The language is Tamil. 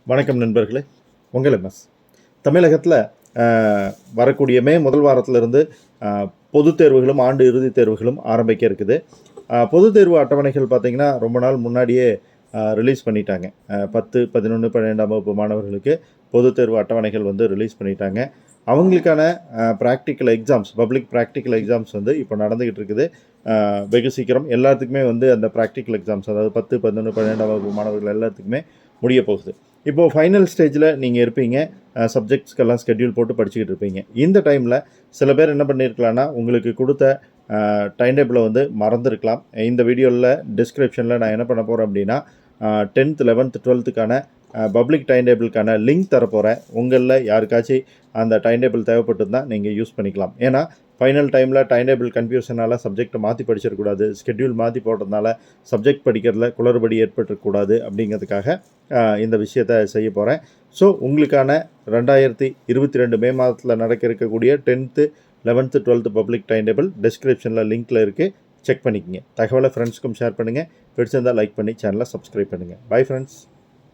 வணக்கம் நண்பர்களே. உங்கள் எம்எஸ். தமிழகத்தில் வரக்கூடிய மே முதல் வாரத்திலிருந்து பொதுத் தேர்வுகளும் ஆண்டு இறுதித் தேர்வுகளும் ஆரம்பிக்க இருக்குது. பொதுத் தேர்வு அட்டவணைகள் பார்த்திங்கன்னா ரொம்ப நாள் முன்னாடியே ரிலீஸ் பண்ணிட்டாங்க. 10, 11, 12ஆம் வகுப்பு மாணவர்களுக்கு பொதுத் தேர்வு அட்டவணைகள் வந்து ரிலீஸ் பண்ணிட்டாங்க. அவங்களுக்கான practical exams, public practical exams வந்து இப்போ நடந்துக்கிட்டு இருக்குது. வெகு சீக்கிரம் எல்லாத்துக்குமே வந்து அந்த ப்ராக்டிக்கல் எக்ஸாம்ஸ், அதாவது 10, 11, 12ஆம் வகுப்பு மாணவர்கள் எல்லாத்துக்குமே முடிய போகுது. இப்போது ஃபைனல் ஸ்டேஜில் நீங்கள் இருப்பீங்க. சப்ஜெக்ட்ஸ்க்கெல்லாம் ஸ்கெட்யூல் போட்டு படிச்சுக்கிட்டு இருப்பீங்க. இந்த டைமில் சில பேர் என்ன பண்ணியிருக்கலான்னா, உங்களுக்கு கொடுத்த டைம் டேபிளை வந்து மறந்துருக்கலாம். இந்த வீடியோவில் டிஸ்கிரிப்ஷனில் நான் என்ன பண்ண போகிறேன் அப்படின்னா 10th, 11th, 12th public time டேபிளுக்கான link தரப்போகிறேன். உங்களில் யாருக்காச்சும் அந்த டைம் டேபிள் தேவைப்பட்டுருந்தால் நீங்கள் யூஸ் பண்ணிக்கலாம். ஏன்னா ஃபைனல் டைமில் டைம் டேபிள் கன்ஃபியூஷனால் சப்ஜெக்டை மாற்றி படிச்சிடக்கூடாது, ஸ்கெட்யூல் மாற்றி போடுறதுனால சப்ஜெக்ட் படிக்கிறதுல குளறுபடி ஏற்பட்டுருக்கூடாது அப்படிங்கிறதுக்காக இந்த விஷயத்தை செய்ய போகிறேன். ஸோ உங்களுக்கான 2022 மே மாதத்தில் நடக்க இருக்கக்கூடிய 10th, 11th, 12th public time table டிஸ்கிரிப்ஷனில் லிங்க்கில் இருக்குது. செக் பண்ணிக்கங்க. தகவலை ஃப்ரெண்ட்ஸ்க்கும் ஷேர் பண்ணுங்கள். பிடிச்சிருந்தால் லைக் பண்ணி சேனலை சப்ஸ்கிரைப் பண்ணுங்கள். Bye friends.